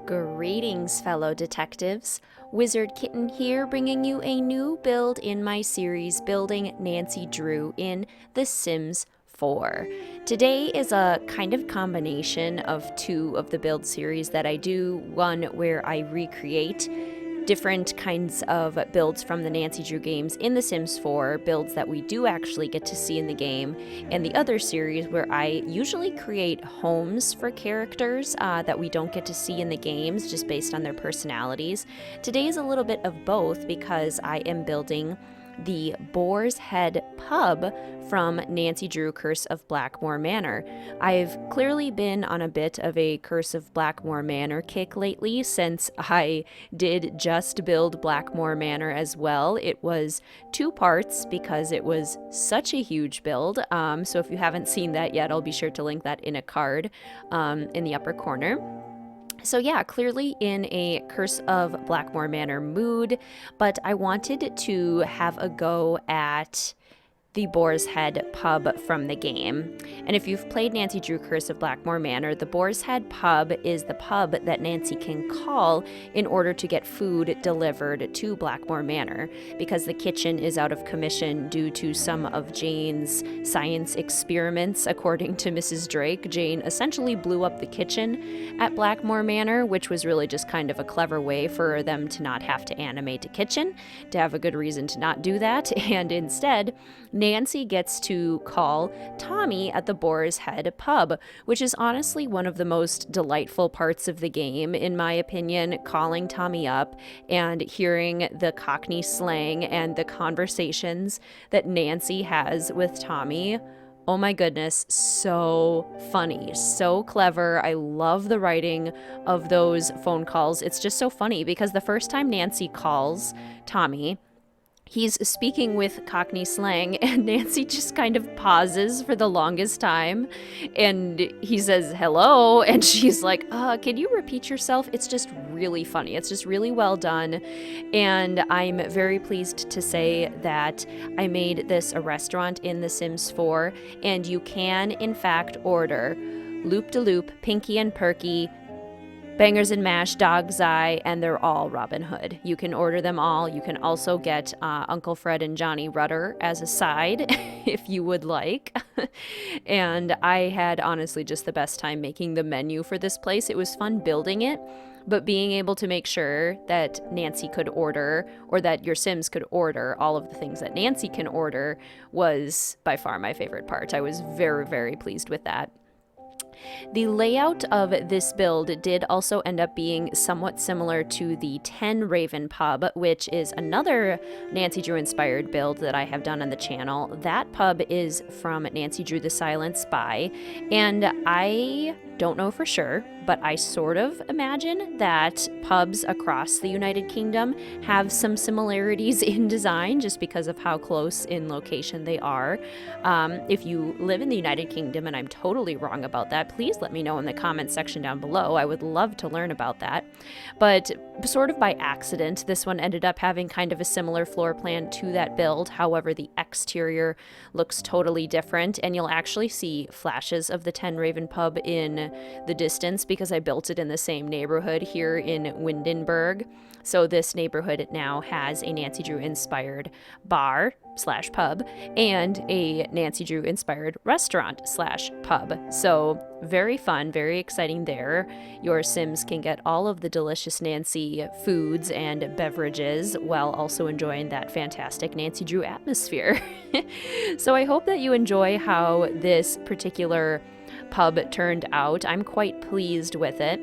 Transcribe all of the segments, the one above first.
Greetings, fellow detectives. Wizard Kitten here, bringing you a new build in my series, Building Nancy Drew in The Sims 4. Today is a kind of combination of two of the build series that I do. One where I recreate different kinds of builds from the Nancy Drew games in The Sims 4, builds that we do actually get to see in the game, and the other series where I usually create homes for characters that we don't get to see in the games just based on their personalities. Today is a little bit of both because I am building the Boar's Head pub from Nancy Drew Curse of Blackmoor Manor. I've clearly been on a bit of a Curse of Blackmoor Manor kick lately since I did just build Blackmoor Manor as well. It was 2 parts because it was such a huge build. So if you haven't seen that yet, I'll be sure to link that in a card in the upper corner. So yeah, clearly in a Curse of Blackmoor Manor mood, but I wanted to have a go at the Boar's Head pub from the game. And if you've played Nancy Drew Curse of Blackmoor Manor, the Boar's Head pub is the pub that Nancy can call in order to get food delivered to Blackmoor Manor, because the kitchen is out of commission due to some of Jane's science experiments. According to Mrs. Drake, Jane essentially blew up the kitchen at Blackmoor Manor, which was really just kind of a clever way for them to not have to animate a kitchen, to have a good reason to not do that, and instead Nancy gets to call Tommy at the Boar's Head pub, which is honestly one of the most delightful parts of the game, in my opinion, calling Tommy up and hearing the Cockney slang and the conversations that Nancy has with Tommy. Oh my goodness, so funny, so clever. I love the writing of those phone calls. It's just so funny because the first time Nancy calls Tommy, he's speaking with Cockney slang, and Nancy just kind of pauses for the longest time, and he says, hello, and she's like, can you repeat yourself? It's just really funny. It's just really well done, and I'm very pleased to say that I made this a restaurant in The Sims 4, and you can, in fact, order Loop-de-Loop, Pinky and Perky, Bangers and Mash, Dog's Eye, and they're all Robin Hood. You can order them all. You can also get Uncle Fred and Johnny Rudder as a side if you would like. And I had honestly just the best time making the menu for this place. It was fun building it, but being able to make sure that Nancy could order, or that your Sims could order all of the things that Nancy can order, was by far my favorite part. I was very, very pleased with that. The layout of this build did also end up being somewhat similar to the 10 Raven pub, which is another Nancy Drew inspired build that I have done on the channel. That pub is from Nancy Drew the Silent Spy, and I don't know for sure, but I sort of imagine that pubs across the United Kingdom have some similarities in design just because of how close in location they are. If you live in the United Kingdom and I'm totally wrong about that, please let me know in the comments section down below. I would love to learn about that. But sort of by accident, this one ended up having kind of a similar floor plan to that build. However, the exterior looks totally different, and you'll actually see flashes of the 10 Raven pub in the distance because I built it in the same neighborhood here in Windenburg. So this neighborhood now has a Nancy Drew inspired bar / pub and a Nancy Drew inspired restaurant / pub. So very fun, very exciting there. Your Sims can get all of the delicious Nancy foods and beverages while also enjoying that fantastic Nancy Drew atmosphere. So I hope that you enjoy how this particular pub turned out. I'm quite pleased with it.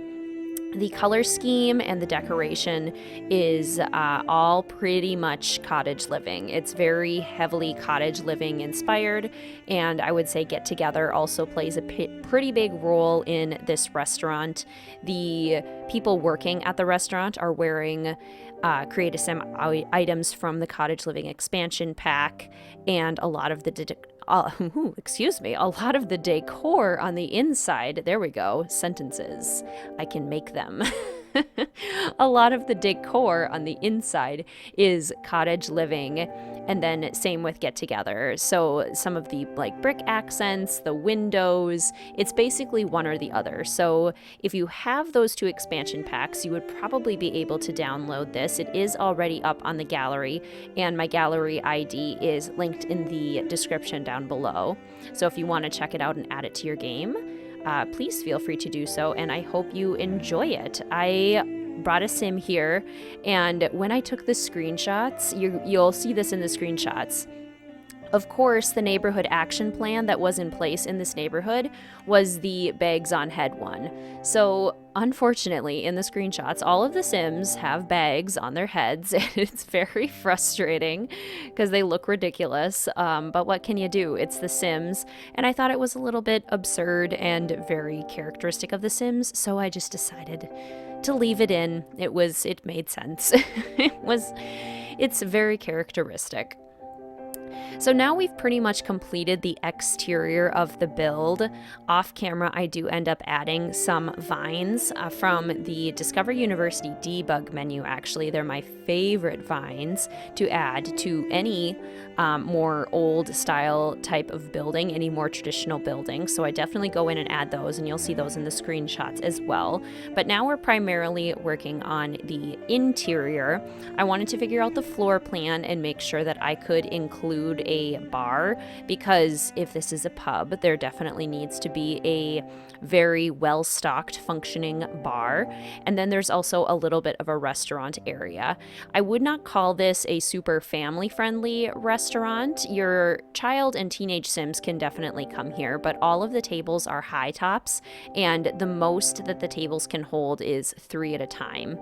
The color scheme and the decoration is all pretty much cottage living. It's very heavily cottage living inspired, and I would say Get Together also plays a pretty big role in this restaurant. The people working at the restaurant are wearing Create a Sim items from the Cottage Living expansion pack, and a lot of the a lot of the decor on the inside, there we go, sentences, I can make them, A lot of the decor on the inside is cottage living, and then same with get together. So some of the like brick accents, the windows, it's basically one or the other. So if you have those two expansion packs, you would probably be able to download this. It is already up on the gallery, and my gallery ID is linked in the description down below. So if you want to check it out and add it to your game, please feel free to do so, and I hope you enjoy it. I brought a sim here, and when I took the screenshots, you'll see this in the screenshots. Of course, the neighborhood action plan that was in place in this neighborhood was the bags on head one. So, unfortunately, in the screenshots, all of the Sims have bags on their heads, and it's very frustrating because they look ridiculous. But what can you do? It's the Sims, and I thought it was a little bit absurd and very characteristic of the Sims, so I just decided to leave it in. It made sense. It's very characteristic. So now we've pretty much completed the exterior of the build. Off camera, I do end up adding some vines from the Discover University debug menu, actually. They're my favorite vines to add to any more old style type of building, any more traditional building. So I definitely go in and add those, and you'll see those in the screenshots as well. But now we're primarily working on the interior. I wanted to figure out the floor plan and make sure that I could include a bar, because if this is a pub, there definitely needs to be a very well-stocked functioning bar. And then there's also a little bit of a restaurant area. I would not call this a super family-friendly restaurant. Your child and teenage Sims can definitely come here, but all of the tables are high tops, and the most that the tables can hold is 3 at a time.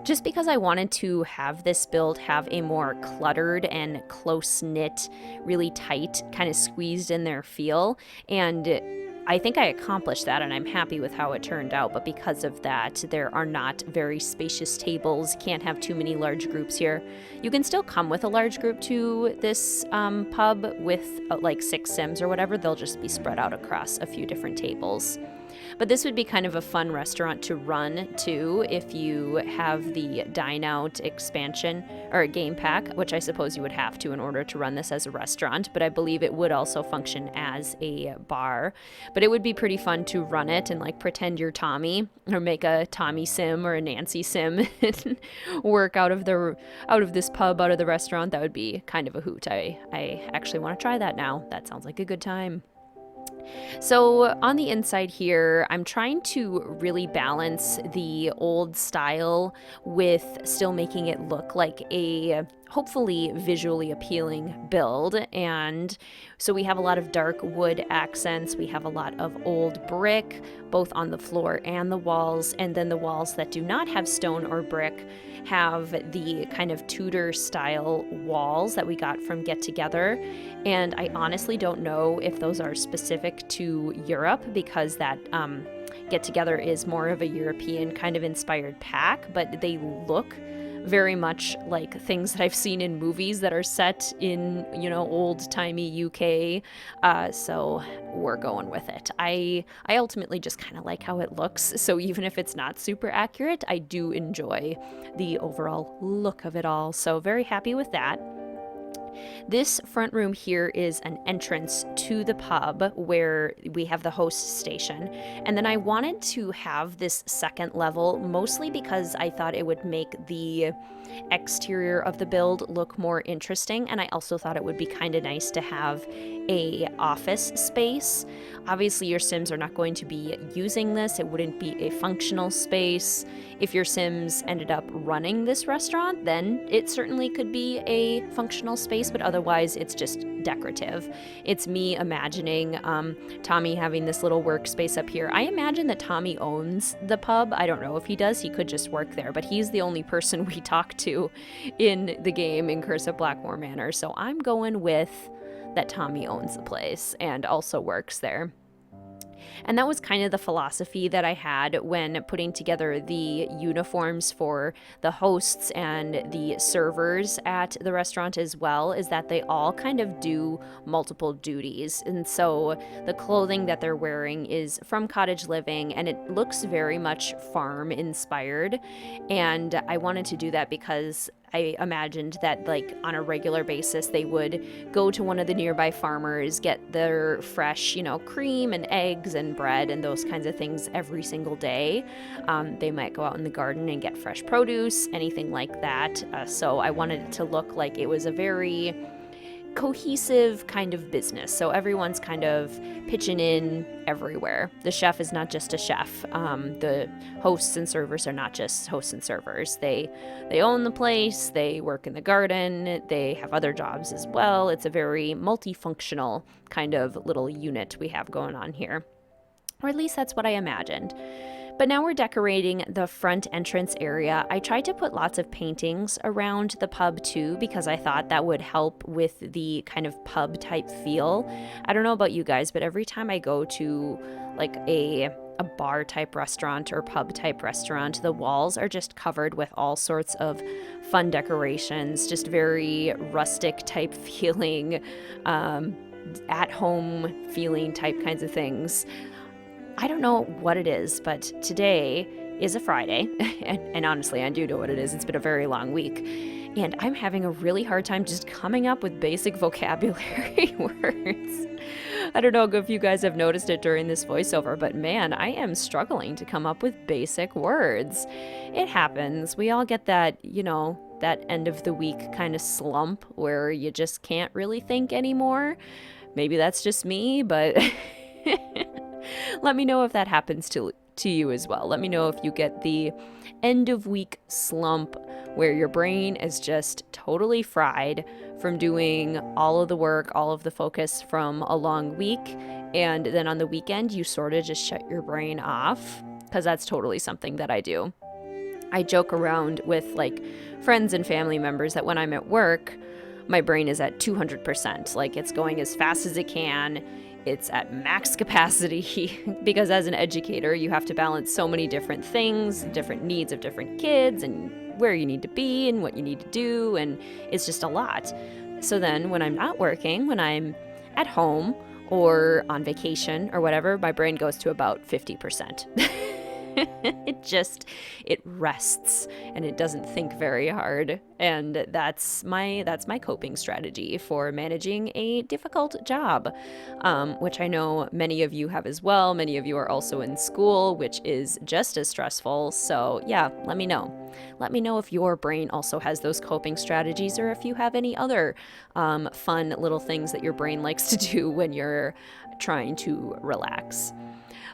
Just because I wanted to have this build have a more cluttered and close-knit, really tight, kind of squeezed in there feel, and I think I accomplished that, and I'm happy with how it turned out. But because of that, there are not very spacious tables. Can't have too many large groups here. You can still come with a large group to this pub with like 6 Sims or whatever. They'll just be spread out across a few different tables. But this would be kind of a fun restaurant to run too if you have the Dine Out expansion or a game pack, which I suppose you would have to in order to run this as a restaurant, but I believe it would also function as a bar. But it would be pretty fun to run it and like pretend you're Tommy, or make a Tommy Sim or a Nancy Sim and work out of this pub, out of the restaurant. That would be kind of a hoot. I actually want to try that now. That sounds like a good time. So on the inside here, I'm trying to really balance the old style with still making it look like a hopefully visually appealing build. And so we have a lot of dark wood accents. We have a lot of old brick, both on the floor and the walls. And then the walls that do not have stone or brick have the kind of Tudor style walls that we got from Get Together. And I honestly don't know if those are specific to Europe, because that Get Together is more of a European kind of inspired pack, but they look very much like things that I've seen in movies that are set in, old-timey UK. So we're going with it. I ultimately just kind of like how it looks. So even if it's not super accurate, I do enjoy the overall look of it all. So very happy with that. This front room here is an entrance to the pub where we have the host station. And then I wanted to have this second level mostly because I thought it would make the exterior of the build look more interesting. And I also thought it would be kind of nice to have a office space. Obviously, your Sims are not going to be using this. It wouldn't be a functional space. If your Sims ended up running this restaurant, then it certainly could be a functional space, but otherwise it's just decorative. It's me imagining Tommy having this little workspace up here. I imagine that Tommy owns the pub. I don't know if he does. He could just work there, but he's the only person we talk to in the game in Curse of Blackmoor Manor. So I'm going with that Tommy owns the place and also works there. And that was kind of the philosophy that I had when putting together the uniforms for the hosts and the servers at the restaurant as well, is that they all kind of do multiple duties. And so the clothing that they're wearing is from cottage living, and it looks very much farm inspired. And I wanted to do that because I imagined that, like, on a regular basis, they would go to one of the nearby farmers, get their fresh, cream and eggs and bread and those kinds of things every single day. They might go out in the garden and get fresh produce, anything like that. So I wanted it to look like it was a very cohesive kind of business. So everyone's kind of pitching in everywhere. The chef is not just a chef. The hosts and servers are not just hosts and servers. They own the place. They work in the garden. They have other jobs as well. It's a very multifunctional kind of little unit we have going on here. Or at least that's what I imagined. But now we're decorating the front entrance area. I tried to put lots of paintings around the pub too, because I thought that would help with the kind of pub type feel. I don't know about you guys, but every time I go to like a bar type restaurant or pub type restaurant, the walls are just covered with all sorts of fun decorations, just very rustic type feeling, at home feeling type kinds of things. I don't know what it is, but today is a Friday, and honestly, I do know what it is. It's been a very long week, and I'm having a really hard time just coming up with basic vocabulary words. I don't know if you guys have noticed it during this voiceover, but man, I am struggling to come up with basic words. It happens. We all get that, that end of the week kind of slump where you just can't really think anymore. Maybe that's just me, but... Let me know if that happens to you as well. Let me know if you get the end of week slump where your brain is just totally fried from doing all of the work, all of the focus from a long week. And then on the weekend, you sort of just shut your brain off, because that's totally something that I do. I joke around with like friends and family members that when I'm at work, my brain is at 200%. Like, it's going as fast as it can. It's at max capacity because as an educator, you have to balance so many different things, different needs of different kids, and where you need to be and what you need to do, and it's just a lot. So then when I'm not working, when I'm at home or on vacation or whatever, my brain goes to about 50%. It rests and it doesn't think very hard. And that's my coping strategy for managing a difficult job, which I know many of you have as well. Many of you are also in school, which is just as stressful. So yeah, let me know. Let me know if your brain also has those coping strategies, or if you have any other fun little things that your brain likes to do when you're trying to relax.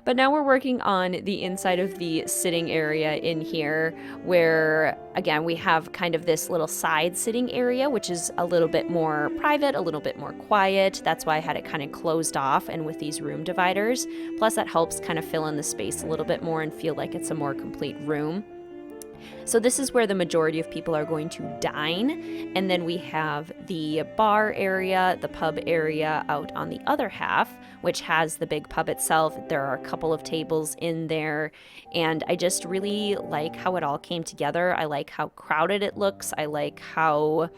But now we're working on the inside of the sitting area in here, where, again, we have kind of this little side sitting area, which is a little bit more private, a little bit more quiet. That's why I had it kind of closed off and with these room dividers. Plus, that helps kind of fill in the space a little bit more and feel like it's a more complete room. So this is where the majority of people are going to dine, and then we have the bar area, the pub area out on the other half, which has the big pub itself. There are a couple of tables in there, and I just really like how it all came together. I like how crowded it looks. I like how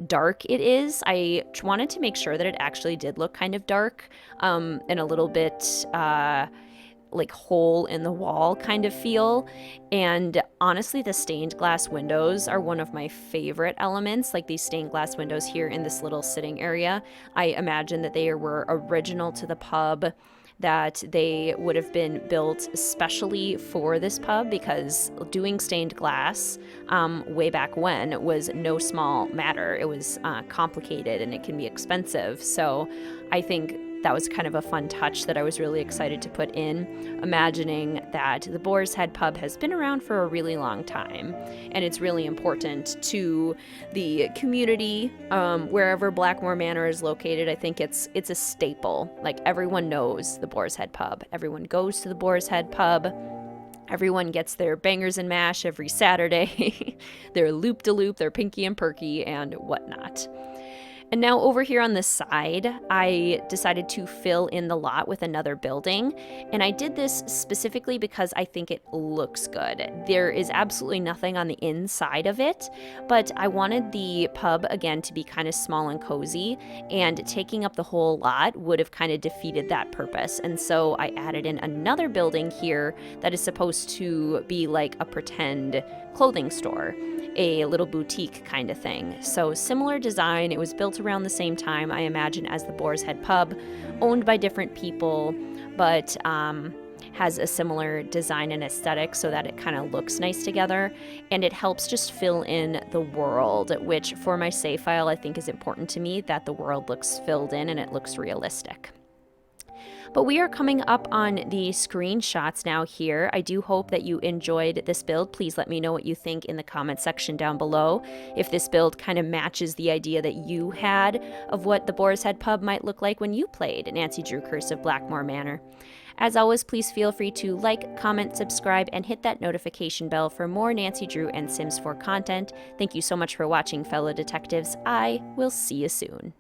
dark it is. I wanted to make sure that it actually did look kind of dark, and a little bit like hole in the wall kind of feel. And honestly, the stained glass windows are one of my favorite elements, like these stained glass windows here in this little sitting area. I imagine that they were original to the pub, that they would have been built especially for this pub, because doing stained glass way back when was no small matter. It was complicated and it can be expensive. So I think that was kind of a fun touch that I was really excited to put in, imagining that the Boar's Head pub has been around for a really long time, and it's really important to the community wherever Blackmoor Manor is located. I think it's a staple. Like, everyone knows the Boar's Head pub. Everyone goes to the Boar's Head pub. Everyone gets their bangers and mash every Saturday, their loop-de-loop, their pinky and perky, and whatnot. And now over here on the side, I decided to fill in the lot with another building. And I did this specifically because I think it looks good. There is absolutely nothing on the inside of it, but I wanted the pub again to be kind of small and cozy, and taking up the whole lot would have kind of defeated that purpose. And so I added in another building here that is supposed to be like a pretend clothing store, a little boutique kind of thing. So similar design. It was built around the same time, I imagine, as the Boar's Head pub, owned by different people, but has a similar design and aesthetic so that it kind of looks nice together, and it helps just fill in the world, which for my save file I think is important to me, that the world looks filled in and it looks realistic. But we are coming up on the screenshots now here. I do hope that you enjoyed this build. Please let me know what you think in the comment section down below. If this build kind of matches the idea that you had of what the Boar's Head pub might look like when you played Nancy Drew Curse of Blackmoor Manor. As always, please feel free to like, comment, subscribe, and hit that notification bell for more Nancy Drew and Sims 4 content. Thank you so much for watching, fellow detectives. I will see you soon.